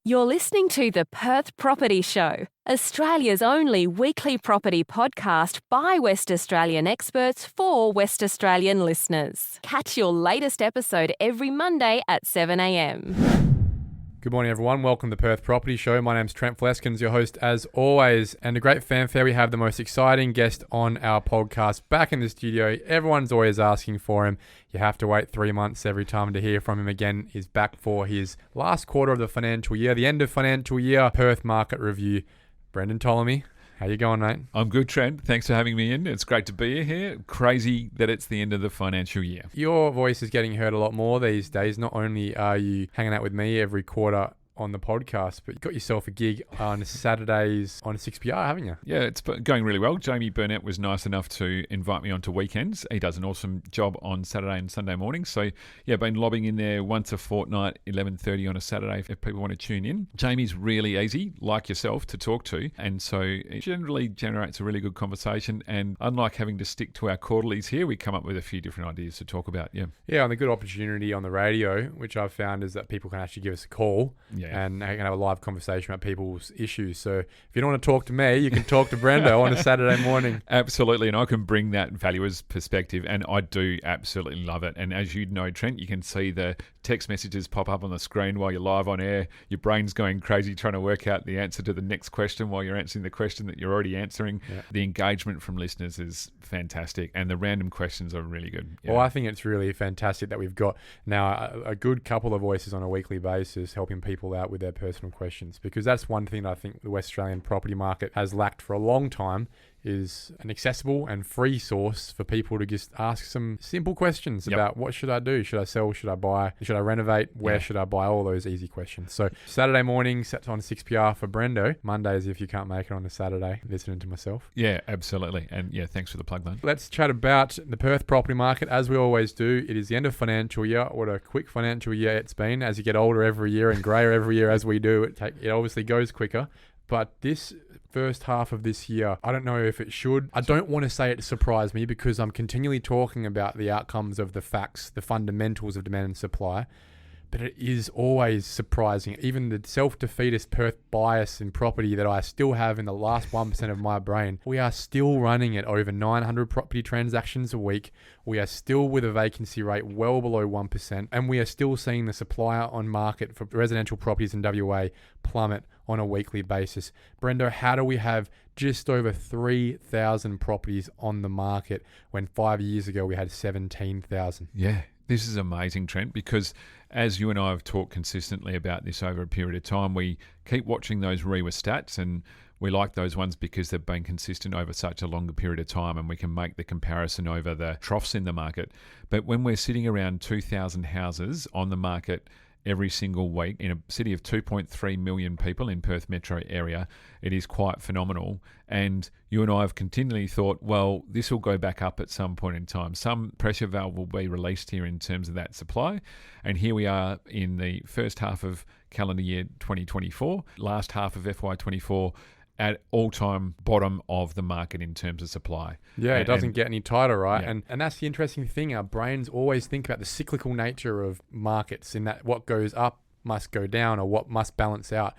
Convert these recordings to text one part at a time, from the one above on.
You're listening to the Perth Property Show, Australia's only weekly property podcast by West Australian experts for West Australian listeners. Catch your latest episode every Monday at 7 a.m. Good morning, everyone. Welcome to the Perth Property Show. My name's Trent Fleskins, your host as always. And a great fanfare, we have the most exciting guest on our podcast back in the studio. Everyone's always asking for him. You have to wait 3 months every time to hear from him again. He's back for his last quarter of the financial year, the end of financial year Perth market review. Brendon Ptolomey, how you going, mate? I'm good, Trent. Thanks for having me in. It's great to be here. Crazy that it's the end of the financial year. Your voice is getting heard a lot more these days. Not only are you hanging out with me every quarter on the podcast, but you got yourself a gig on Saturdays on 6PR, haven't you? Yeah, it's going really well. Jamie Burnett was nice enough to invite me onto weekends. He does an awesome job on Saturday and Sunday mornings. So yeah, been lobbing in there once a fortnight, 11:30 on a Saturday if people want to tune in. Jamie's really easy, like yourself, to talk to. And so it generally generates a really good conversation. And unlike having to stick to our quarterlies here, we come up with a few different ideas to talk about. Yeah, and the good opportunity on the radio, which I've found, is that people can actually give us a call. Yeah. And I can have a live conversation about people's issues. So if you don't want to talk to me, you can talk to Brendo on a Saturday morning. Absolutely, and I can bring that valuer's perspective, and I do absolutely love it. And as you know, Trent, you can see the text messages pop up on the screen while you're live on air. Your brain's going crazy trying to work out the answer to the next question while you're answering the question that you're already answering. Yeah. The engagement from listeners is fantastic, and the random questions are really good. Yeah. Well, I think it's really fantastic that we've got now a good couple of voices on a weekly basis helping people out with their personal questions, because that's one thing that I think the West Australian property market has lacked for a long time, is an accessible and free source for people to just ask some simple questions about what should I do? Should I sell? Should I buy? Should I renovate? Where should I buy? All those easy questions. So Saturday morning, set on 6PR for Brendo. Mondays, if you can't make it on a Saturday, listening to myself. Yeah, absolutely. And yeah, thanks for the plug, man. Let's chat about the Perth property market. As we always do, it is the end of financial year. What a quick financial year it's been. As you get older every year and greyer every year as we do, it obviously goes quicker. But this first half of this year, I don't know if it should. I don't want to say it surprised me, because I'm continually talking about the outcomes of the facts, the fundamentals of demand and supply. But it is always surprising. Even the self-defeatist Perth bias in property that I still have in the last 1% of my brain, we are still running at over 900 property transactions a week. We are still with a vacancy rate well below 1%. And we are still seeing the supply on market for residential properties in WA plummet on a weekly basis. Brendo, how do we have just over 3,000 properties on the market when 5 years ago we had 17,000? Yeah. This is amazing, Trent, because as you and I have talked consistently about this over a period of time, we keep watching those REWA stats, and we like those ones because they've been consistent over such a longer period of time, and we can make the comparison over the troughs in the market. But when we're sitting around 2,000 houses on the market every single week in a city of 2.3 million people in Perth metro area, it is quite phenomenal. And you and I have continually thought, well, this will go back up at some point in time. Some pressure valve will be released here in terms of that supply. And here we are in the first half of calendar year 2024, last half of FY24, at all-time bottom of the market in terms of supply. Yeah, it doesn't get any tighter, right? Yeah. And that's the interesting thing. Our brains always think about the cyclical nature of markets, in that what goes up must go down, or what must balance out.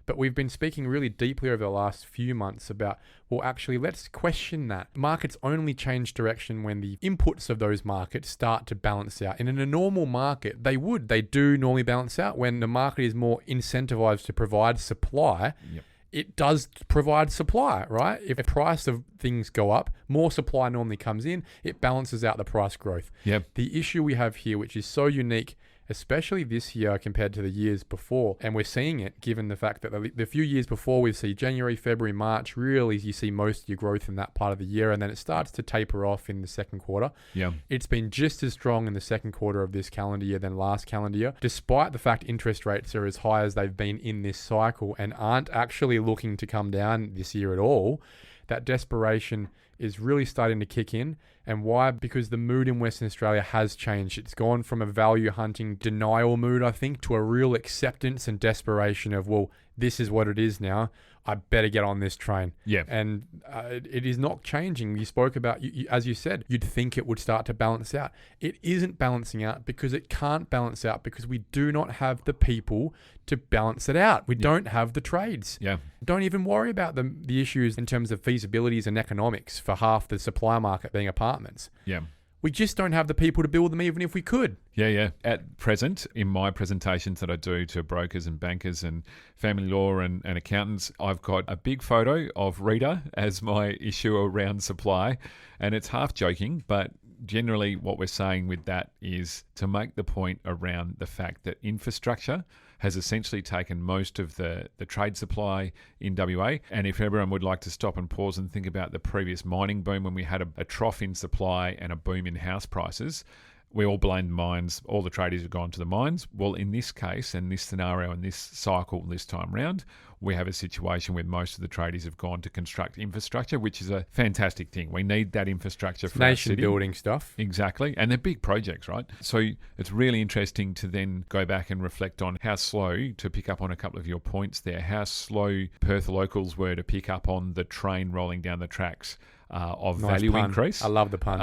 But we've been speaking really deeply over the last few months about, well, actually, let's question that. Markets only change direction when the inputs of those markets start to balance out. And in a normal market, they do normally balance out when the market is more incentivized to provide supply. Yep. It does provide supply, right? If the price of things go up, more supply normally comes in, it balances out the price growth. Yep. The issue we have here, which is so unique, especially this year compared to the years before, and we're seeing it given the fact that the few years before we see January, February, March, really you see most of your growth in that part of the year, and then it starts to taper off in the second quarter. Yeah. It's been just as strong in the second quarter of this calendar year than last calendar year, despite the fact interest rates are as high as they've been in this cycle and aren't actually looking to come down this year at all. That desperation is really starting to kick in. And why? Because the mood in Western Australia has changed. It's gone from a value hunting denial mood, I think, to a real acceptance and desperation of, well, this is what it is now. I better get on this train. Yeah. And it is not changing. You spoke about, as you said, you'd think it would start to balance out. It isn't balancing out because it can't balance out because we do not have the people to balance it out. We don't have the trades. Yeah. Don't even worry about the issues in terms of feasibilities and economics for half the supply market being apartments. Yeah. We just don't have the people to build them even if we could. Yeah. At present, in my presentations that I do to brokers and bankers and family law and accountants, I've got a big photo of Rita as my issue around supply. And it's half joking, but generally what we're saying with that is to make the point around the fact that infrastructure has essentially taken most of the trade supply in WA. And if everyone would like to stop and pause and think about the previous mining boom when we had a trough in supply and a boom in house prices, we all blamed mines. All the tradies have gone to the mines. Well, in this case and this scenario and this cycle this time round, we have a situation where most of the tradies have gone to construct infrastructure, which is a fantastic thing. We need that infrastructure for nation our city. Building stuff. Exactly. And they're big projects, right? So it's really interesting to then go back and reflect on how slow, to pick up on a couple of your points there, how slow Perth locals were to pick up on the train rolling down the tracks of Nice value pun. increase. I love the pun.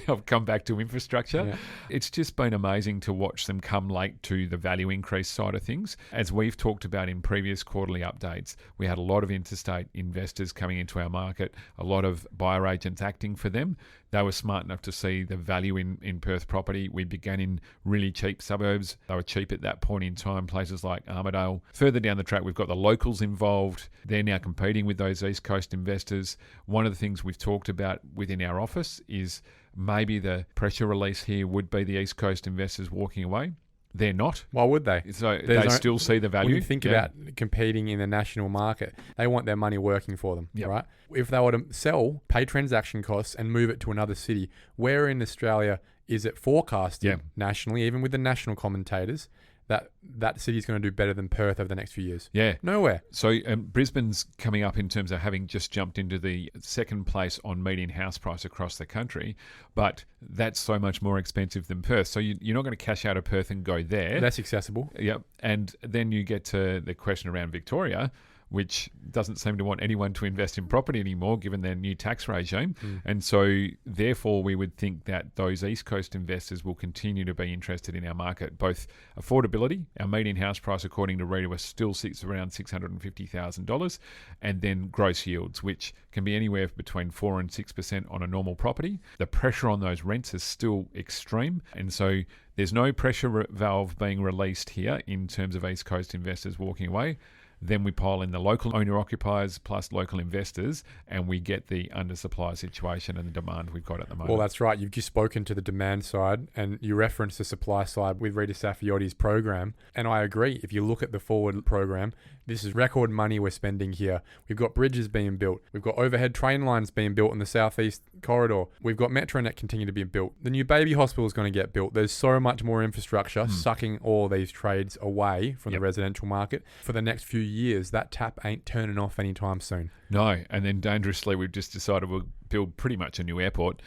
I'll come back to infrastructure. Yeah. It's just been amazing to watch them come late to the value increase side of things. As we've talked about in previous quarterly updates, we had a lot of interstate investors coming into our market, a lot of buyer agents acting for them. They were smart enough to see the value in Perth property. We began in really cheap suburbs. They were cheap at that point in time, places like Armidale. Further down the track, we've got the locals involved. They're now competing with those East Coast investors. One of the things we've talked about within our office is maybe the pressure release here would be the East Coast investors walking away. They're not. Why would they? So they still see the value. When you think about competing in the national market, they want their money working for them, right? If they were to sell, pay transaction costs and move it to another city, where in Australia is it forecasted nationally, even with the national commentators, that city's going to do better than Perth over the next few years? Yeah. Nowhere. So Brisbane's coming up in terms of having just jumped into the second place on median house price across the country, but that's so much more expensive than Perth. So you're not going to cash out of Perth and go there. Less accessible. Yep. And then you get to the question around Victoria, which doesn't seem to want anyone to invest in property anymore given their new tax regime. And so therefore we would think that those East Coast investors will continue to be interested in our market. Both affordability, our median house price according to Rita still sits around $650,000, and then gross yields, which can be anywhere between 4 and 6% on a normal property. The pressure on those rents is still extreme, and so there's no pressure valve being released here in terms of East Coast investors walking away. Then we pile in the local owner-occupiers plus local investors, and we get the undersupply situation and the demand we've got at the moment. Well, that's right. You've just spoken to the demand side, and you referenced the supply side with Rita Safiotti's program. And I agree. If you look at the forward program, this is record money we're spending here. We've got bridges being built. We've got overhead train lines being built in the southeast corridor. We've got Metronet continue to be built. The new baby hospital is going to get built. There's so much more infrastructure sucking all these trades away from the residential market. For the next few years, that tap ain't turning off anytime soon. No, and then dangerously, we've just decided we'll build pretty much a new airport.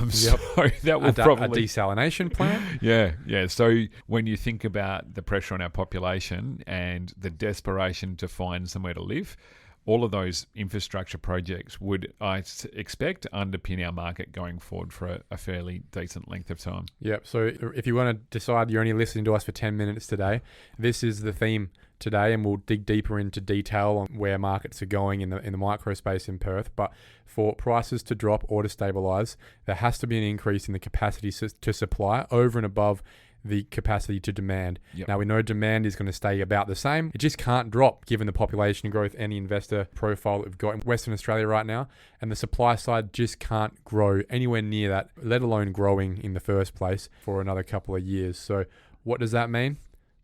So that will probably... A desalination plant? Yeah. So when you think about the pressure on our population and the desperation to find somewhere to live, all of those infrastructure projects would, I expect, underpin our market going forward for a fairly decent length of time. Yep. So if you want to decide you're only listening to us for 10 minutes today, this is the theme today, and we'll dig deeper into detail on where markets are going in the micro space in Perth. But for prices to drop or to stabilise, there has to be an increase in the capacity to supply over and above the capacity to demand. Now, we know demand is going to stay about the same. It just can't drop given the population growth and the investor profile that we've got in Western Australia right now. And the supply side just can't grow anywhere near that, let alone growing in the first place for another couple of years. So what does that mean?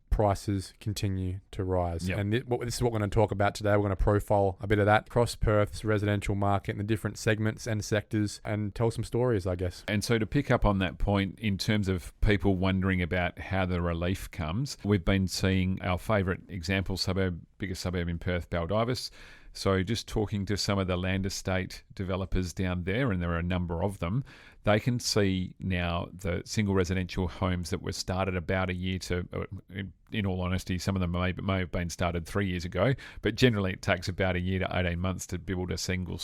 Prices continue to rise. And this is what we're going to talk about today. We're going to profile a bit of that across Perth's residential market and the different segments and sectors and tell some stories, I guess. And so to pick up on that point, in terms of people wondering about how the relief comes, we've been seeing our favourite example suburb, biggest suburb in Perth, Baldivis, So just talking to some of the land estate developers down there, and there are a number of them, they can see now the single residential homes that were started about a year to, in all honesty, some of them may have been started 3 years ago, but generally it takes about a year to 18 months to build a single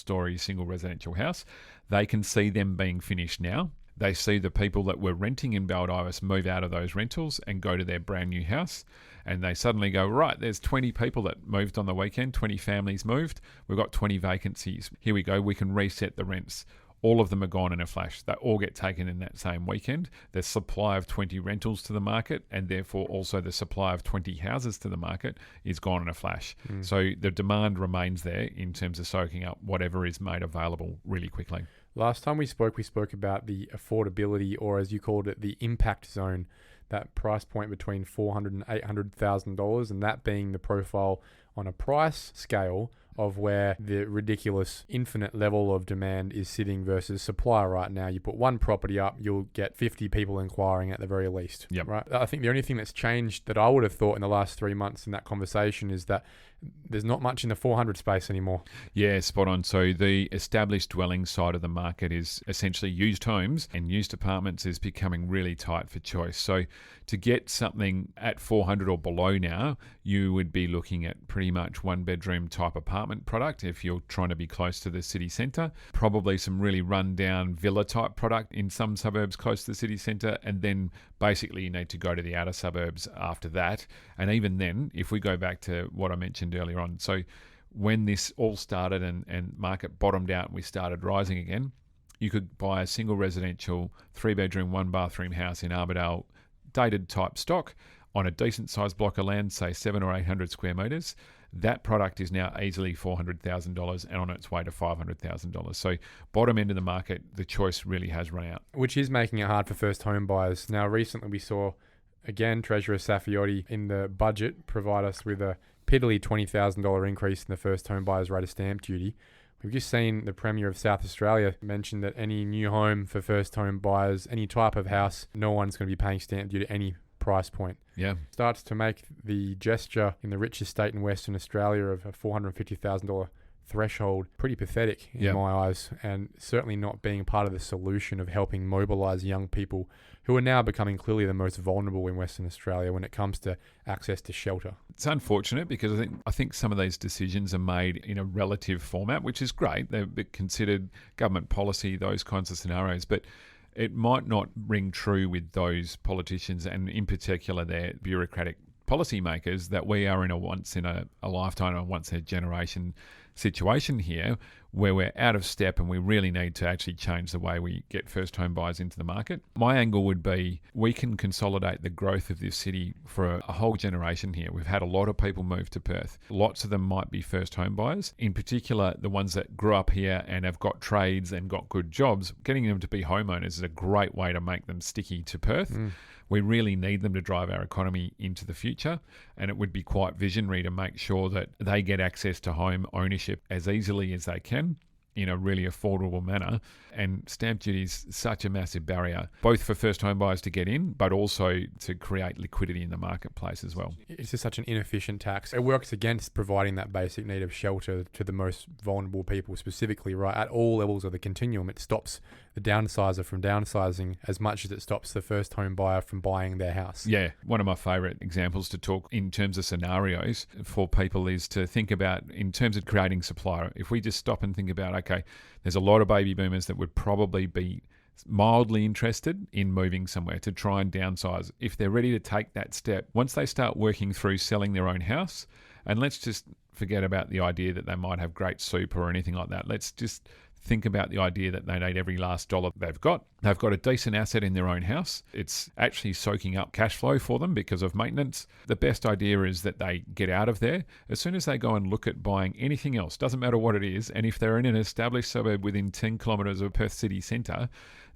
residential house. They can see them being finished now. They see the people that were renting in Baldivis move out of those rentals and go to their brand new house. And they suddenly go, right, there's 20 people that moved on the weekend, 20 families moved. We've got 20 vacancies. Here we go. We can reset the rents. All of them are gone in a flash. They all get taken in that same weekend. The supply of 20 rentals to the market, and therefore also the supply of 20 houses to the market, is gone in a flash. So the demand remains there in terms of soaking up whatever is made available really quickly. Last time we spoke about the affordability, or as you called it, the impact zone, that price point between $400,000 and $800,000, and that being the profile on a price scale of where the ridiculous infinite level of demand is sitting versus supply right now. You put one property up, you'll get 50 people inquiring at the very least. Yep. Right. I think the only thing that's changed that I would have thought in the last 3 months in that conversation is that there's not much in the 400 space anymore. Yeah, spot on. So the established dwelling side of the market is essentially used homes, and used apartments is becoming really tight for choice. So to get something at 400 or below now, you would be looking at pretty much one bedroom type apartment product if you're trying to be close to the city centre. Probably some really run-down villa type product in some suburbs close to the city centre, and then basically you need to go to the outer suburbs after that. And even then, if we go back to what I mentioned earlier on, so when this all started and market bottomed out and we started rising again, you could buy a single residential 3-bedroom, 1-bathroom house in Armadale, dated type stock, on a decent sized block of land, say 700 or 800 square metres. That product is now easily $400,000 and on its way to $500,000. So bottom end of the market, the choice really has run out. Which is making it hard for first home buyers. Now, recently we saw, again, Treasurer Saffioti in the budget provide us with a piddly $20,000 increase in the first home buyers rate of stamp duty. We've just seen the Premier of South Australia mention that any new home for first home buyers, any type of house, no one's going to be paying stamp duty at any price point. Yeah. Starts to make the gesture in the richest state in Western Australia of a $450,000 threshold pretty pathetic in my eyes, and certainly not being part of the solution of helping mobilise young people who are now becoming clearly the most vulnerable in Western Australia when it comes to access to shelter. It's unfortunate because I think some of these decisions are made in a relative format, which is great. They're considered government policy, those kinds of scenarios, but it might not ring true with those politicians, and in particular their bureaucratic policymakers, that we are in a once in a lifetime or once in a generation situation here where we're out of step and we really need to actually change the way we get first home buyers into the market. My angle would be we can consolidate the growth of this city for a whole generation here. We've had a lot of people move to Perth. Lots of them might be first home buyers. In particular, the ones that grew up here and have got trades and got good jobs, getting them to be homeowners is a great way to make them sticky to Perth. We really need them to drive our economy into the future, and it would be quite visionary to make sure that they get access to home ownership as easily as they can in a really affordable manner. And stamp duty is such a massive barrier, both for first home buyers to get in, but also to create liquidity in the marketplace as well. It's just such an inefficient tax. It works against providing that basic need of shelter to the most vulnerable people specifically, right? At all levels of the continuum, it stops the downsizer from downsizing as much as it stops the first home buyer from buying their house. Yeah, one of my favourite examples to talk in terms of scenarios for people is to think about in terms of creating supply. If we just stop and think about, okay, there's a lot of baby boomers that would probably be mildly interested in moving somewhere to try and downsize. If they're ready to take that step, once they start working through selling their own house, and let's just forget about the idea that they might have great super or anything like that. Let's just think about the idea that they need every last dollar they've got. They've got a decent asset in their own house. It's actually soaking up cash flow for them because of maintenance. The best idea is that they get out of there. As soon as they go and look at buying anything else, doesn't matter what it is, and if they're in an established suburb within 10 kilometres of Perth city centre,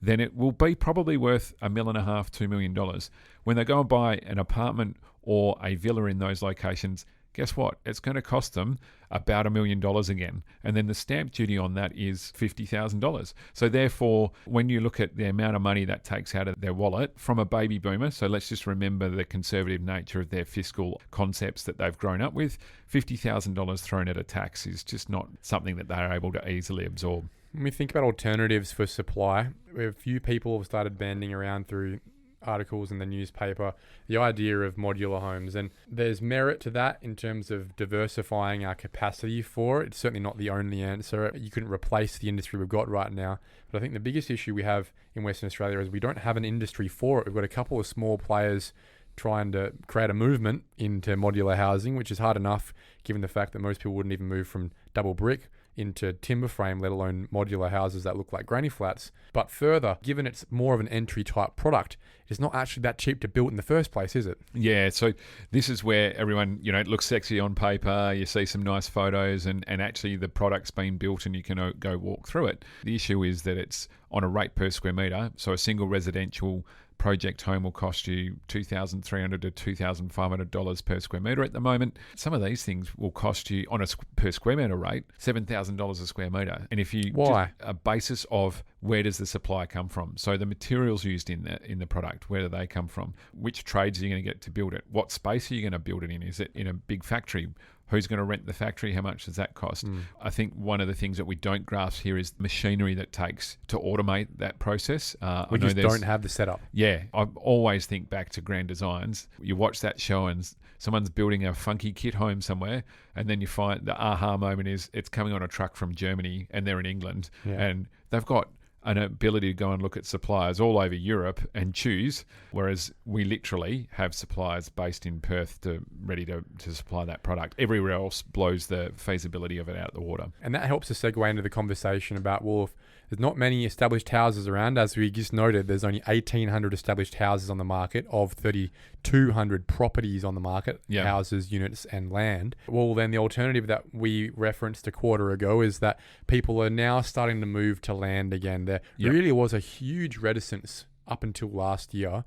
then it will be probably worth $1.5 million, $2 million. When they go and buy an apartment or a villa in those locations, guess what? It's going to cost them about $1 million again. And then the stamp duty on that is $50,000. So therefore, when you look at the amount of money that takes out of their wallet from a baby boomer, so let's just remember the conservative nature of their fiscal concepts that they've grown up with, $50,000 thrown at a tax is just not something that they're able to easily absorb. When we think about alternatives for supply, a few people have started banding around through articles in the newspaper the idea of modular homes, and there's merit to that in terms of diversifying our capacity for it. It's certainly not the only answer. You couldn't replace the industry we've got right now, but I think the biggest issue we have in Western Australia is we don't have an industry for it. We've got a couple of small players trying to create a movement into modular housing, which is hard enough given the fact that most people wouldn't even move from double brick into timber frame, let alone modular houses that look like granny flats. But further, given it's more of an entry type product, it's not actually that cheap to build in the first place, is it? Yeah, so this is where everyone, it looks sexy on paper, you see some nice photos, and actually the product's been built and you can go walk through it. The issue is that it's on a rate per square metre, so a single residential project home will cost you $2,300 to $2,500 per square metre at the moment. Some of these things will cost you, on a per square metre rate, $7,000 a square metre. And if you Why? Just a basis of where does the supply come from? So the materials used in the product, where do they come from? Which trades are you going to get to build it? What space are you going to build it in? Is it in a big factory? Who's going to rent the factory? How much does that cost? I think one of the things that we don't grasp here is the machinery that takes to automate that process. We just don't have the setup. Yeah. I always think back to Grand Designs. You watch that show and someone's building a funky kit home somewhere, and then you find the aha moment is it's coming on a truck from Germany and they're in England, and they've got an ability to go and look at suppliers all over Europe and choose, whereas we literally have suppliers based in Perth ready to supply that product. Everywhere else blows the feasibility of it out the water. And that helps us segue into the conversation about, well, if there's not many established houses around, as we just noted, there's only 1,800 established houses on the market of 3,200 properties on the market, houses, units and land. Well, then the alternative that we referenced a quarter ago is that people are now starting to move to land again. There really was a huge reticence up until last year.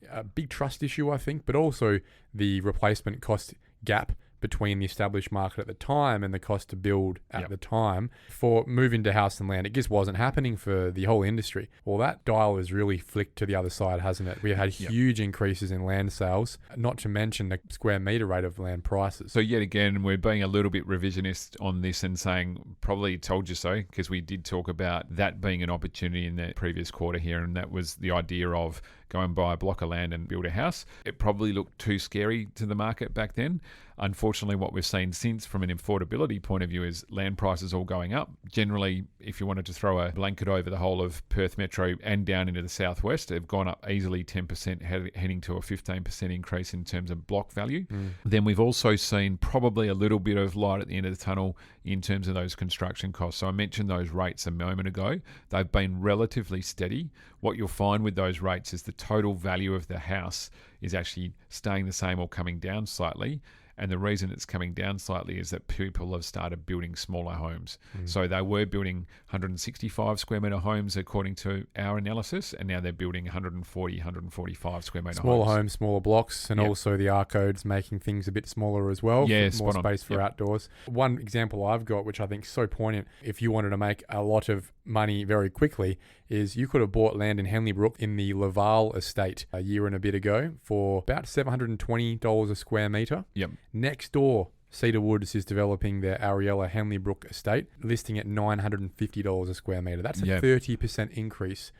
A big trust issue, I think, but also the replacement cost gap between the established market at the time and the cost to build at the time for moving to house and land. It just wasn't happening for the whole industry. Well, that dial has really flicked to the other side, hasn't it? We had huge increases in land sales, not to mention the square metre rate of land prices. So yet again, we're being a little bit revisionist on this and saying probably told you so, because we did talk about that being an opportunity in the previous quarter here, and that was the idea of go and buy a block of land and build a house. It probably looked too scary to the market back then. Unfortunately, what we've seen since from an affordability point of view is land prices all going up. Generally, if you wanted to throw a blanket over the whole of Perth Metro and down into the southwest, they've gone up easily 10%, heading to a 15% increase in terms of block value. Then we've also seen probably a little bit of light at the end of the tunnel in terms of those construction costs. So I mentioned those rates a moment ago. They've been relatively steady. What you'll find with those rates is the total value of the house is actually staying the same or coming down slightly. And the reason it's coming down slightly is that people have started building smaller homes. So they were building 165 square metre homes according to our analysis, and now they're building 140, 145 square metre homes. Smaller homes, smaller blocks, and also the R codes making things a bit smaller as well. Yeah, more space for outdoors. One example I've got, which I think is so poignant, if you wanted to make a lot of money very quickly, is you could have bought land in Henley Brook in the Laval estate a year and a bit ago for about $720 a square metre. Next door, Cedar Woods is developing their Ariella Henley Brook estate, listing at $950 a square metre. That's a 30% increase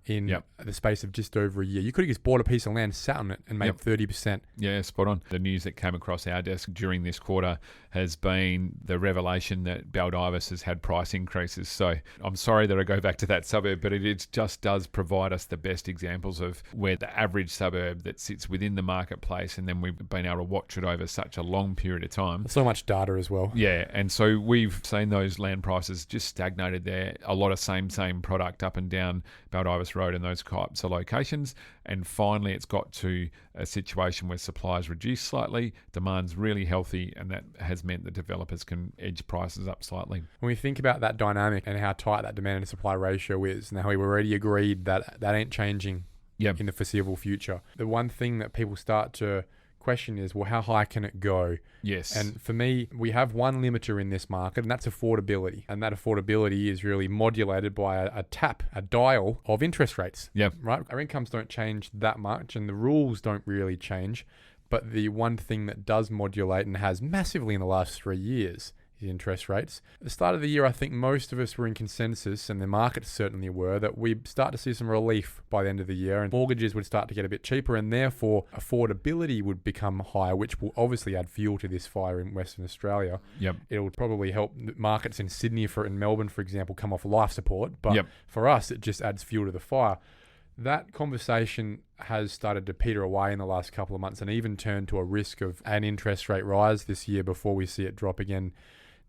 in the space of just over a year. You could have just bought a piece of land, sat on it, and made 30%. Yeah, spot on. The news that came across our desk during this quarter has been the revelation that Baldivis has had price increases. So I'm sorry that I go back to that suburb, but it just does provide us the best examples of where the average suburb that sits within the marketplace, and then we've been able to watch it over such a long period of time. So much data as well. Yeah, and so we've seen those land prices just stagnated there. A lot of same product up and down Baldivis Road and those types of locations. And finally, it's got to a situation where supply is reduced slightly, demand's really healthy, and that has meant that developers can edge prices up slightly. When we think about that dynamic and how tight that demand and supply ratio is, now we've already agreed that ain't changing in the foreseeable future. The one thing that people start to question is, well, how high can it go? Yes. And for me, we have one limiter in this market, and that's affordability. And that affordability is really modulated by a dial of interest rates. Yep. Right? Our incomes don't change that much, and the rules don't really change. But the one thing that does modulate and has massively in the last 3 years is interest rates. At the start of the year, I think most of us were in consensus, and the markets certainly were, that we'd start to see some relief by the end of the year, and mortgages would start to get a bit cheaper, and therefore affordability would become higher, which will obviously add fuel to this fire in Western Australia. Yep. It'll probably help markets in Sydney and Melbourne, for example, come off life support. But Yep. for us, it just adds fuel to the fire. That conversation has started to peter away in the last couple of months, and even turned to a risk of an interest rate rise this year before we see it drop again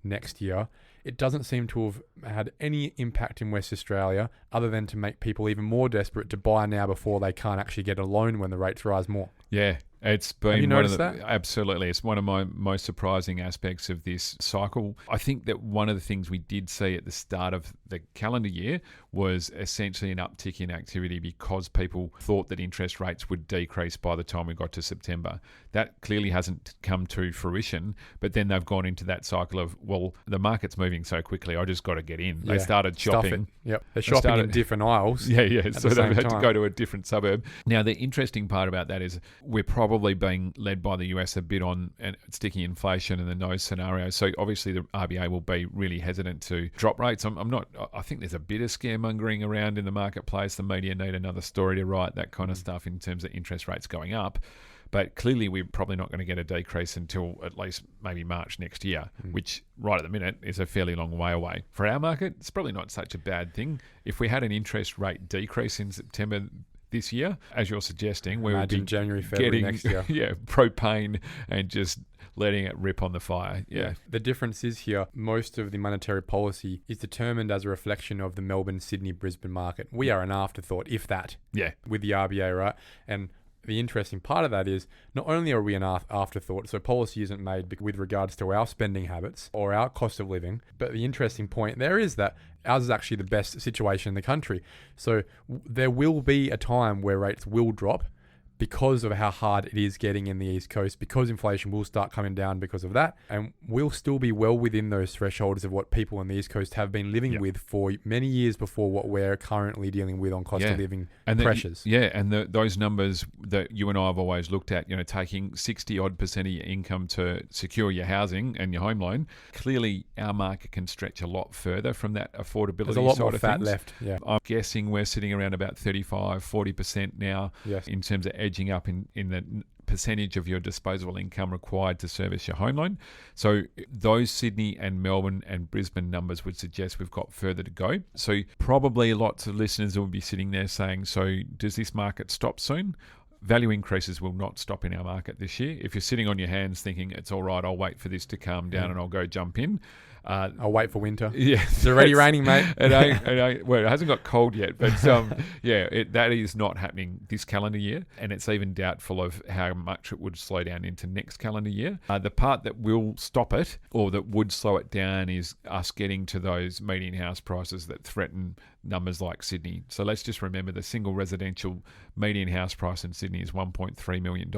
next year. It doesn't seem to have had any impact in West Australia other than to make people even more desperate to buy now before they can't actually get a loan when the rates rise more. Yeah. It's been Have you noticed that? Absolutely. It's one of my most surprising aspects of this cycle. I think that one of the things we did see at the start of the calendar year was essentially an uptick in activity because people thought that interest rates would decrease by the time we got to September. That clearly hasn't come to fruition, but then they've gone into that cycle of, well, the market's moving so quickly, I just got to get in. They started shopping. Yep. They're shopping in different aisles. Yeah. So they've had to time. go to a different suburb. Now, the interesting part about that is we're probably being led by the US a bit on sticky inflation and the nose scenario. So obviously the RBA will be really hesitant to drop rates. I think there's a bit of scaremongering around in the marketplace. The media need another story to write, that kind of stuff in terms of interest rates going up. But clearly we're probably not going to get a decrease until at least maybe March next year, which right at the minute is a fairly long way away. For our market, it's probably not such a bad thing. If we had an interest rate decrease in September this year, as you're suggesting, we would be January, February next year. Propane and just letting it rip on the fire. Yeah. The difference is here, most of the monetary policy is determined as a reflection of the Melbourne, Sydney, Brisbane market. We are an afterthought, if that, with the RBA, right? And the interesting part of that is not only are we an afterthought, so policy isn't made with regards to our spending habits or our cost of living, but the interesting point there is that ours is actually the best situation in the country. So there will be a time where rates will drop because of how hard it is getting in the East Coast, because inflation will start coming down because of that, and we'll still be well within those thresholds of what people on the East Coast have been living with for many years before what we're currently dealing with on cost of living pressures. And those numbers that you and I have always looked at, taking 60-odd% of your income to secure your housing and your home loan, clearly our market can stretch a lot further from that affordability There's a lot side more of fat things. left. Yeah. I'm guessing we're sitting around about 35-40% now in terms of edging up in the percentage of your disposable income required to service your home loan. So those Sydney and Melbourne and Brisbane numbers would suggest we've got further to go. So probably lots of listeners will be sitting there saying, so does this market stop soon? Value increases will not stop in our market this year. If you're sitting on your hands thinking it's all right, I'll wait for this to calm down and I'll go jump in. I'll wait for winter. Yeah, it's already raining, mate. Well, it hasn't got cold yet, but that is not happening this calendar year, and it's even doubtful of how much it would slow down into next calendar year. The part that will stop it, or that would slow it down, is us getting to those median house prices that threaten numbers like Sydney. So let's just remember the single residential median house price in Sydney is $1.3 million.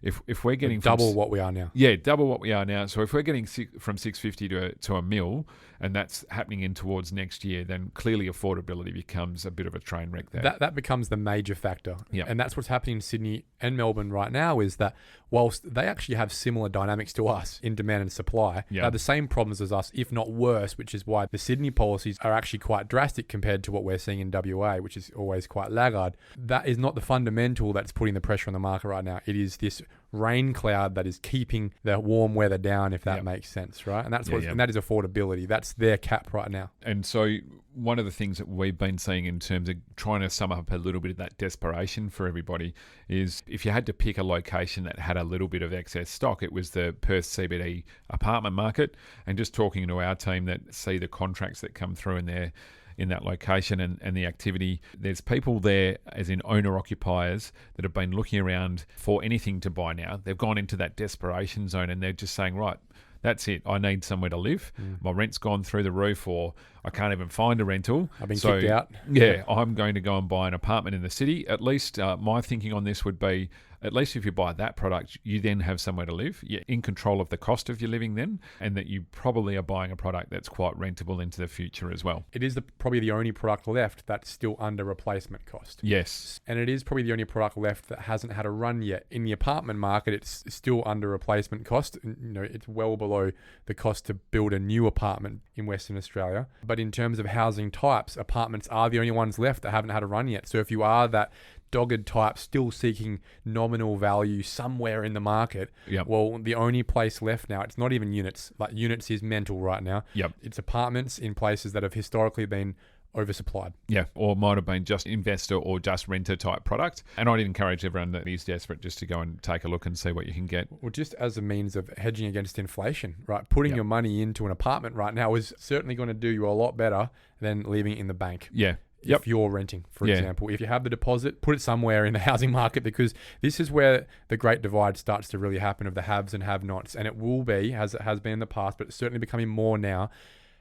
If we're getting double what we are now. Yeah, double what we are now. So if we're getting from 650 to a mil, and that's happening in towards next year, then clearly affordability becomes a bit of a train wreck there. That becomes the major factor. Yeah. And that's what's happening in Sydney and Melbourne right now, is that whilst they actually have similar dynamics to us in demand and supply, they have the same problems as us, if not worse, which is why the Sydney policies are actually quite drastic compared to what we're seeing in WA, which is always quite laggard. That is not the fundamental that's putting the pressure on the market right now. It is this rain cloud that is keeping the warm weather down, if that makes sense, right? And that's and that is affordability. That's their cap right now. And so one of the things that we've been seeing in terms of trying to sum up a little bit of that desperation for everybody is, if you had to pick a location that had a little bit of excess stock, it was the Perth CBD apartment market. And just talking to our team that see the contracts that come through in that location and the activity, there's people there, as in owner-occupiers, that have been looking around for anything to buy now. They've gone into that desperation zone and they're just saying, right, That's it. I need somewhere to live. My rent's gone through the roof, or I can't even find a rental. I've been kicked out. Yeah, I'm going to go and buy an apartment in the city. At least my thinking on this would be, at least if you buy that product, you then have somewhere to live. You're in control of the cost of your living then, and that you probably are buying a product that's quite rentable into the future as well. It is probably the only product left that's still under replacement cost. Yes. And it is probably the only product left that hasn't had a run yet. In the apartment market, it's still under replacement cost. It's well below the cost to build a new apartment in Western Australia. But in terms of housing types, apartments are the only ones left that haven't had a run yet. So if you are that dogged type still seeking nominal value somewhere in the market, well, the only place left now, it's not even units. Like, units is mental right now. It's apartments in places that have historically been oversupplied. Yeah, or might have been just investor or just renter type product. And I'd encourage everyone that is desperate just to go and take a look and see what you can get. Well, just as a means of hedging against inflation, right? Putting your money into an apartment right now is certainly going to do you a lot better than leaving it in the bank. Yeah. If you're renting, for example. If you have the deposit, put it somewhere in the housing market, because this is where the great divide starts to really happen of the haves and have-nots. And it will be, as it has been in the past, but it's certainly becoming more now,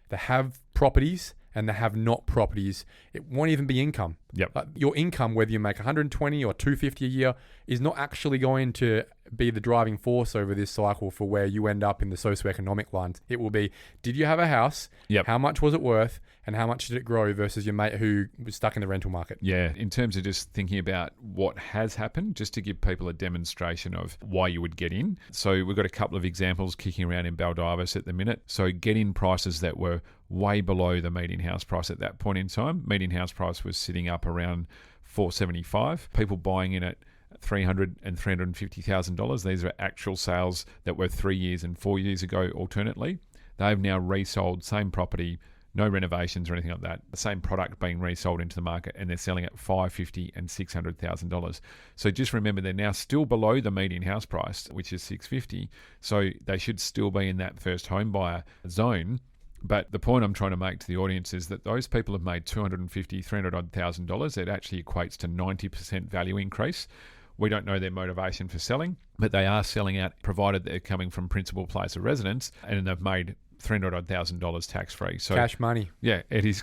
the have properties and the have-not properties. It won't even be income. Your income, whether you make 120 or 250 a year, is not actually going to be the driving force over this cycle for where you end up in the socioeconomic lines. It will be, did you have a house? How much was it worth? And how much did it grow versus your mate who was stuck in the rental market? Yeah, in terms of just thinking about what has happened, just to give people a demonstration of why you would get in. So we've got a couple of examples kicking around in Baldivis at the minute. So get-in prices that were way below the median house price at that point in time. Median house price was sitting up around $475. People buying in at $300,000 and $350,000. These are actual sales that were 3 years and 4 years ago alternately. They've now resold same property, no renovations or anything like that. The same product being resold into the market, and they're selling at $550,000 and $600,000. So just remember, they're now still below the median house price, which is $650,000. So they should still be in that first home buyer zone. But the point I'm trying to make to the audience is that those people have made $250,000, $300,000. It actually equates to 90% value increase. We don't know their motivation for selling, but they are selling out, provided they're coming from principal place of residence, and they've made $300,000 tax free. So cash money. Yeah, it is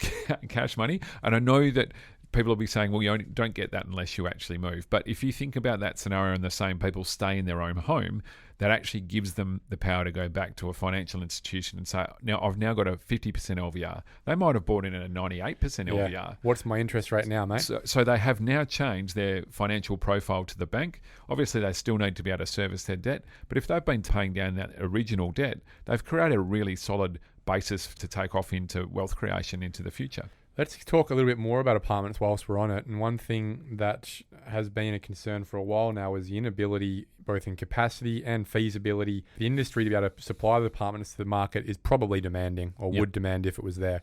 cash money. And I know that people will be saying, well, you don't get that unless you actually move. But if you think about that scenario and the same people stay in their own home, that actually gives them the power to go back to a financial institution and say, now I've now got a 50% LVR. They might have bought in at a 98% LVR. What's my interest rate now, mate? So they have now changed their financial profile to the bank. Obviously, they still need to be able to service their debt. But if they've been paying down that original debt, they've created a really solid basis to take off into wealth creation into the future. Let's talk a little bit more about apartments whilst we're on it. And one thing that has been a concern for a while now is the inability, both in capacity and feasibility, the industry to be able to supply the apartments to the market is probably demanding, or would demand if it was there.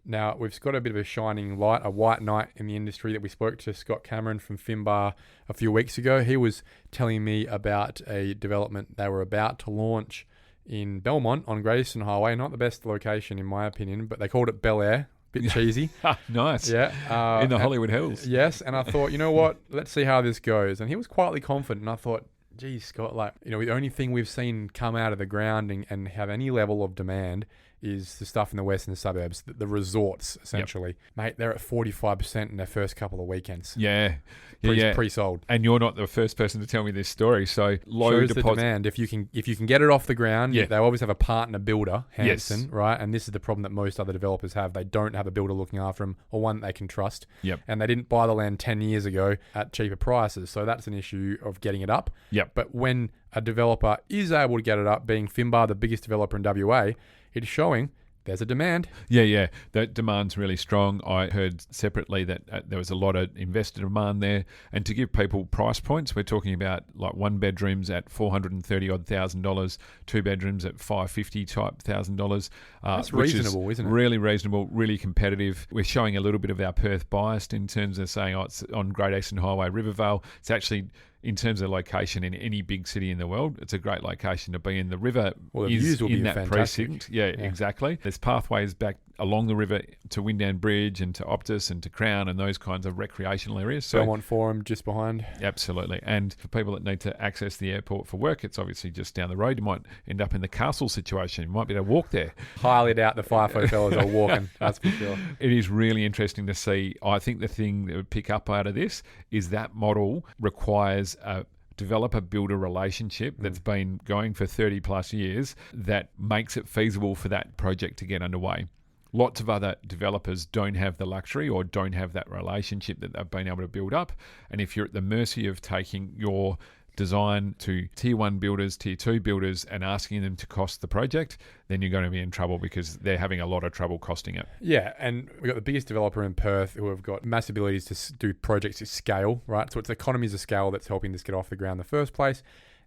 Now, we've got a bit of a shining light, a white knight in the industry that we spoke to Scott Cameron from Finbar a few weeks ago. He was telling me about a development they were about to launch in Belmont on Great Eastern Highway. Not the best location in my opinion, but they called it Bel Air. Bit cheesy. Nice. Yeah. In the Hollywood Hills. Yes. And I thought, you know what? Let's see how this goes. And he was quietly confident. And I thought, geez, Scott, the only thing we've seen come out of the ground and have any level of demand is the stuff in the western suburbs, the resorts, essentially. Mate, they're at 45% in their first couple of weekends. Yeah. Pre-sold. And you're not the first person to tell me this story. So low shows deposit. The demand. If you can get it off the ground, they always have a partner builder, Hanson, right? And this is the problem that most other developers have. They don't have a builder looking after them, or one that they can trust. And they didn't buy the land 10 years ago at cheaper prices. So that's an issue of getting it up. But when a developer is able to get it up, being Finbar, the biggest developer in WA, it's showing there's a demand. Yeah. That demand's really strong. I heard separately that there was a lot of investor demand there. And to give people price points, we're talking about like one bedrooms at $430,000, two bedrooms at $550,000. That's reasonable, isn't it? Really reasonable, really competitive. We're showing a little bit of our Perth biased in terms of saying, it's on Great Eastern Highway, Rivervale. It's actually, in terms of location in any big city in the world, it's a great location to be in. The river is in that precinct. Yeah, exactly. There's pathways back along the river to Windown Bridge and to Optus and to Crown and those kinds of recreational areas. So Belmont Forum just behind. Absolutely. And for people that need to access the airport for work, it's obviously just down the road. You might end up in the castle situation. You might be able to walk there. Highly doubt the FIFO fellas are walking, that's for sure. It is really interesting to see. I think the thing that would pick up out of this is that model requires a developer-builder relationship that's been going for 30 plus years that makes it feasible for that project to get underway. Lots of other developers don't have the luxury or don't have that relationship that they've been able to build up. And if you're at the mercy of taking your design to tier 1 builders, tier 2 builders and asking them to cost the project, then you're going to be in trouble because they're having a lot of trouble costing it. Yeah, and we've got the biggest developer in Perth who have got massive abilities to do projects at scale, right? So it's economies of scale that's helping this get off the ground in the first place.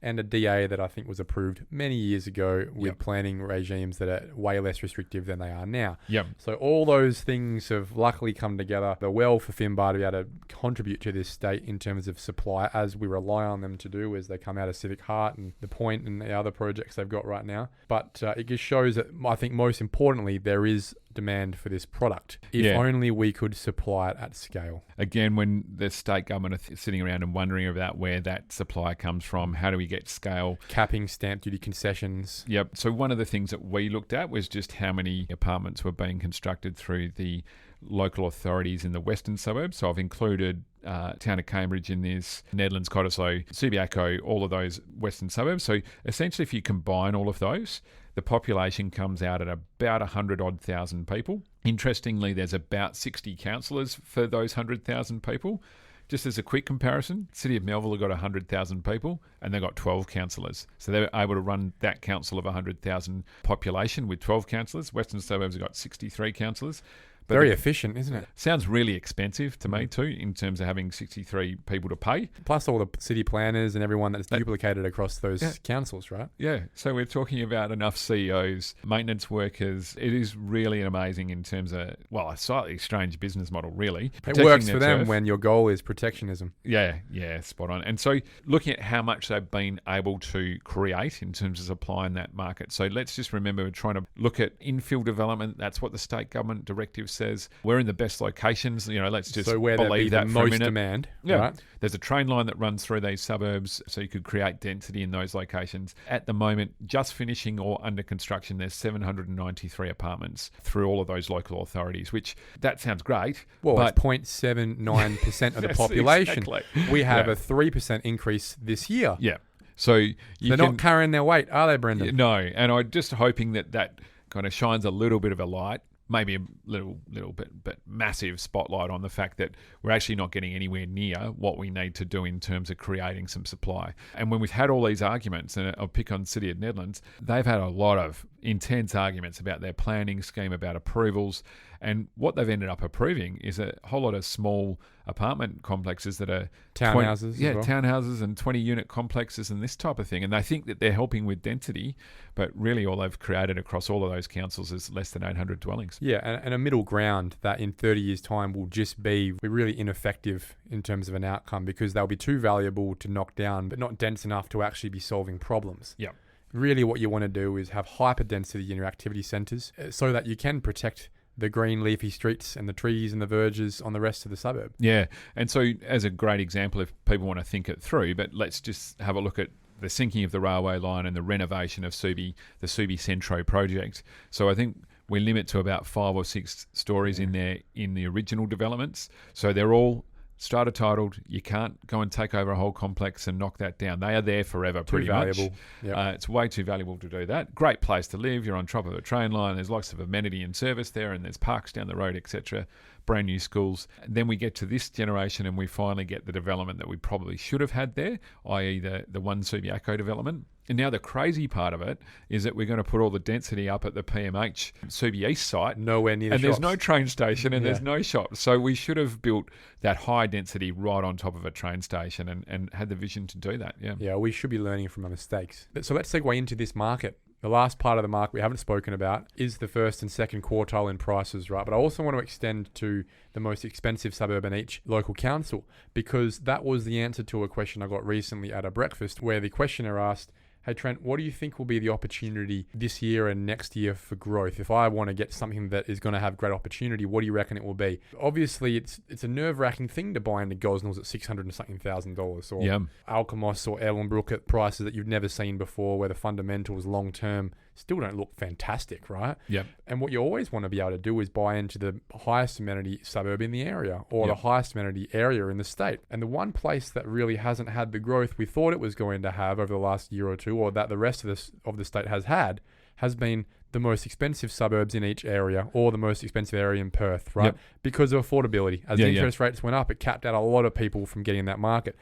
And a DA that I think was approved many years ago with planning regimes that are way less restrictive than they are now. Yep. So all those things have luckily come together. They're well for Finbar to be able to contribute to this state in terms of supply, as we rely on them to do as they come out of Civic Heart and the Point and the other projects they've got right now. But it just shows that, I think most importantly, there is demand for this product. If only we could supply it at scale. Again, when the state government are sitting around and wondering about where that supply comes from, how do we get scale? Capping, stamp duty concessions. Yep. So one of the things that we looked at was just how many apartments were being constructed through the local authorities in the western suburbs. So I've included Town of Cambridge in this, Nedlands, Cottesloe, Subiaco, all of those western suburbs. So essentially, if you combine all of those, the population comes out at about 100,000 people. Interestingly, there's about 60 councillors for those 100,000 people. Just as a quick comparison, City of Melville have got 100,000 people and they've got 12 councillors. So they're able to run that council of 100,000 population with 12 councillors. Western suburbs have got 63 councillors. But very efficient, isn't it? Sounds really expensive to me too, in terms of having 63 people to pay. Plus all the city planners and everyone that's duplicated across those councils, right? Yeah. So we're talking about enough CEOs, maintenance workers. It is really amazing in terms of, well, a slightly strange business model, really. It works for them when your goal is protectionism. Yeah, spot on. And so looking at how much they've been able to create in terms of supplying that market. So let's just remember, we're trying to look at infill development. That's what the state government directive says. We're in the best locations. Let's just believe that for a minute. Demand. Yeah. Right? There's a train line that runs through these suburbs, so you could create density in those locations. At the moment, just finishing or under construction, there's 793 apartments through all of those local authorities, which that sounds great. Well, but it's 0.79% of the population. Exactly. We have a 3% increase this year. Yeah. So they're not carrying their weight, are they, Brendon? No. And I'm just hoping that kind of shines a little bit of a light, maybe a little bit, but massive spotlight on the fact that we're actually not getting anywhere near what we need to do in terms of creating some supply. And when we've had all these arguments, and I'll pick on City of Nedlands, they've had a lot of intense arguments about their planning scheme, about approvals. And what they've ended up approving is a whole lot of small apartment complexes that are townhouses. Townhouses and 20-unit complexes and this type of thing. And they think that they're helping with density, but really all they've created across all of those councils is less than 800 dwellings. Yeah, and a middle ground that in 30 years' time will just be really ineffective in terms of an outcome, because they'll be too valuable to knock down, but not dense enough to actually be solving problems. Yeah. Really what you want to do is have hyper density in your activity centres so that you can protect the green leafy streets and the trees and the verges on the rest of the suburb. Yeah. And so as a great example, if people want to think it through, but let's just have a look at the sinking of the railway line and the renovation of the Subi Centro project. So I think we limit to about 5 or 6 stories in there in the original developments. So they're all strata titled. You can't go and take over a whole complex and knock that down. They are there forever, pretty valuable. much. Yep. It's way too valuable to do that. Great place to live. You're on top of a train line. There's lots of amenity and service there, and there's parks down the road, etc. Brand new schools. Then we get to this generation and we finally get the development that we probably should have had there, i.e. the one Subiaco development. And now the crazy part of it is that we're going to put all the density up at the PMH Subi East site. Nowhere near the shops. There's no train station and there's no shops. So we should have built that high density right on top of a train station and had the vision to do that. Yeah, we should be learning from our mistakes. So let's segue into this market. The last part of the market we haven't spoken about is the first and second quartile in prices, right? But I also want to extend to the most expensive suburb in each local council, because that was the answer to a question I got recently at a breakfast where the questioner asked, Hey Trent, what do you think will be the opportunity this year and next year for growth? If I want to get something that is going to have great opportunity, what do you reckon it will be? Obviously, it's a nerve-wracking thing to buy into Gosnells at $600 and something thousand, or Alkimos or Ellenbrook at prices that you've never seen before, where the fundamentals long-term still don't look fantastic, right? Yep. And what you always want to be able to do is buy into the highest amenity suburb in the area, or the highest amenity area in the state. And the one place that really hasn't had the growth we thought it was going to have over the last year or two, or that the rest of the state has been the most expensive suburbs in each area, or the most expensive area in Perth, right? Because of affordability. As the interest rates went up, it capped out a lot of people from getting that market.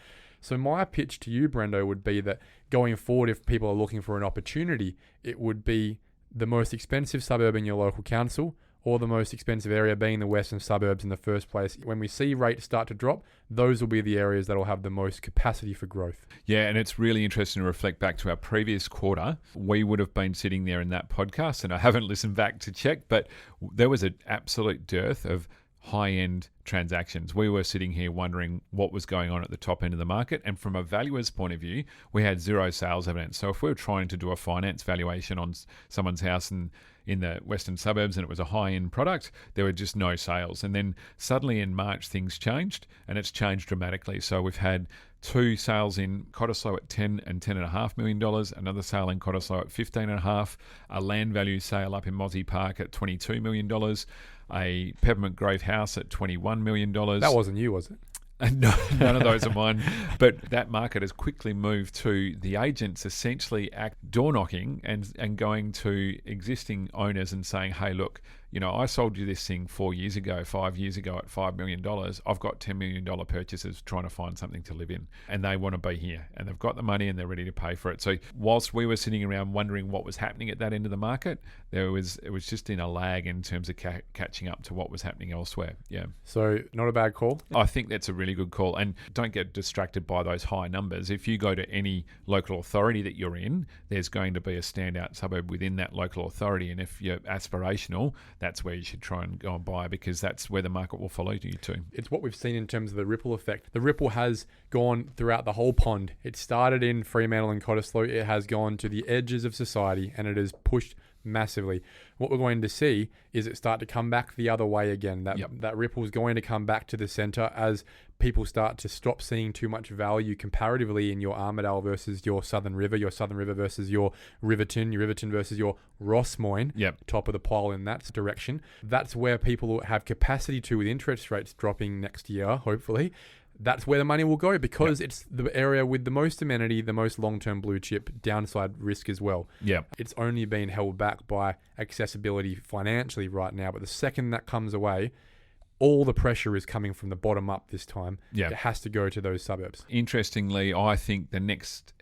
So my pitch to you, Brendo, would be that going forward, if people are looking for an opportunity, it would be the most expensive suburb in your local council, or the most expensive area being the western suburbs in the first place. When we see rates start to drop, those will be the areas that will have the most capacity for growth. Yeah, and it's really interesting to reflect back to our previous quarter. We would have been sitting there in that podcast, and I haven't listened back to check, but there was an absolute dearth of high-end transactions. We were sitting here wondering what was going on at the top end of the market, and from a valuer's point of view, we had zero sales evidence. So if we were trying to do a finance valuation on someone's house in the western suburbs and it was a high-end product, there were just no sales. And then suddenly in March things changed, and it's changed dramatically. So we've had 2 sales in Cottesloe at $10 and $10.5 million, another sale in Cottesloe at $15.5, a land value sale up in Mozzie Park at $22 million, a Peppermint Grove house at $21 million. That wasn't you, was it? No, none of those are mine. But that market has quickly moved to the agents essentially door knocking and going to existing owners and saying, hey, look, I sold you this thing 4 years ago, 5 years ago at $5 million. I've got $10 million purchasers trying to find something to live in, and they want to be here, and they've got the money and they're ready to pay for it. So whilst we were sitting around wondering what was happening at that end of the market, it was just in a lag in terms of catching up to what was happening elsewhere. Yeah. So not a bad call? I think that's a really good call, and don't get distracted by those high numbers. If you go to any local authority that you're in, there's going to be a standout suburb within that local authority, and if you're aspirational, that's where you should try and go and buy, because that's where the market will follow you to. It's what we've seen in terms of the ripple effect. The ripple has gone throughout the whole pond. It started in Fremantle and Cottesloe. It has gone to the edges of society, and it has pushed massively. What we're going to see is it start to come back the other way again. That ripple is going to come back to the centre as people start to stop seeing too much value comparatively in your Armidale versus your Southern River versus your Riverton versus your Rossmoyne, top of the pile in that direction. That's where people have capacity to, with interest rates dropping next year, hopefully. That's where the money will go, because it's the area with the most amenity, the most long-term blue chip downside risk as well. Yeah, it's only been held back by accessibility financially right now, but the second that comes away, all the pressure is coming from the bottom up this time. It has to go to those suburbs. Interestingly, I think the next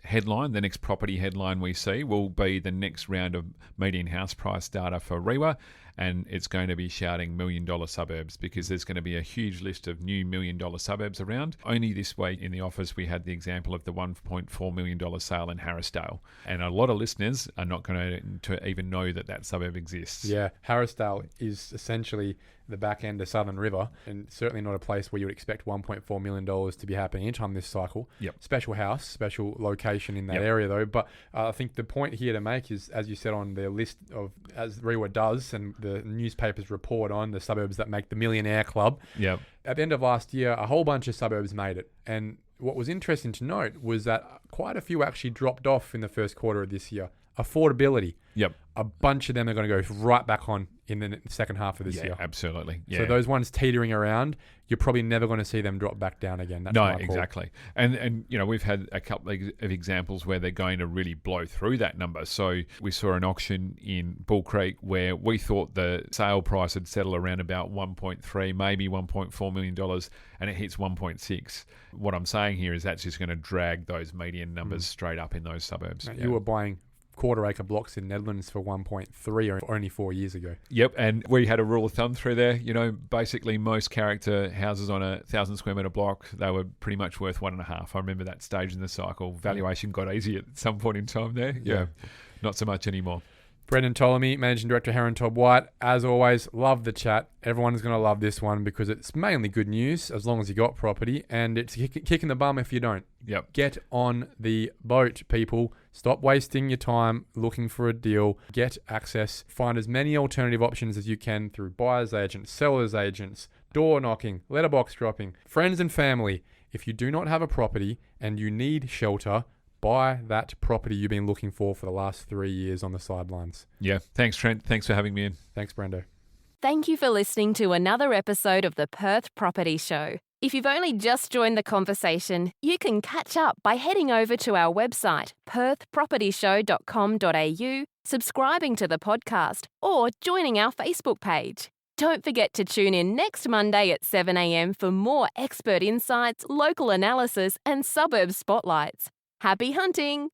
property headline we see will be the next round of median house price data for REWA, and it's going to be shouting $1 million suburbs, because there's going to be a huge list of new $1 million suburbs around. Only this week in the office we had the example of the $1.4 million sale in Harrisdale, and a lot of listeners are not going to even know that suburb exists. Yeah, Harrisdale is essentially the back end of Southern River, and certainly not a place where you would expect $1.4 million to be happening anytime this cycle. Special house, special location in that area though. But I think the point here to make is, as you said on the list of, as REWA does and the newspapers report on, the suburbs that make the Millionaire Club. At the end of last year, a whole bunch of suburbs made it. And what was interesting to note was that quite a few actually dropped off in the first quarter of this year. Affordability. A bunch of them are going to go right back on in the second half of this year. Absolutely. So those ones teetering around, you're probably never going to see them drop back down again. That's my call. Exactly. And we've had a couple of examples where they're going to really blow through that number. So we saw an auction in Bull Creek where we thought the sale price had settled around about 1.3, maybe $1.4 million, and it hits 1.6. What I'm saying here is that's just going to drag those median numbers straight up in those suburbs. You were buying quarter-acre blocks in Netherlands for 1.3 only 4 years ago. And we had a rule of thumb through there. Basically most character houses on a 1,000 square metre block, they were pretty much worth 1.5. I remember that stage in the cycle. Valuation got easy at some point in time there. Not so much anymore. Brendon Ptolomey, Managing Director, Heron Todd White. As always, love the chat. Everyone's going to love this one because it's mainly good news as long as you got property, and it's kicking the bum if you don't. Yep. Get on the boat, people. Stop wasting your time looking for a deal. Get access. Find as many alternative options as you can through buyer's agents, seller's agents, door knocking, letterbox dropping, friends and family. If you do not have a property and you need shelter, buy that property you've been looking for the last 3 years on the sidelines. Yeah. Thanks, Trent. Thanks for having me in. Thanks, Brendo. Thank you for listening to another episode of the Perth Property Show. If you've only just joined the conversation, you can catch up by heading over to our website, perthpropertyshow.com.au, subscribing to the podcast, or joining our Facebook page. Don't forget to tune in next Monday at 7 a.m. for more expert insights, local analysis, and suburb spotlights. Happy hunting!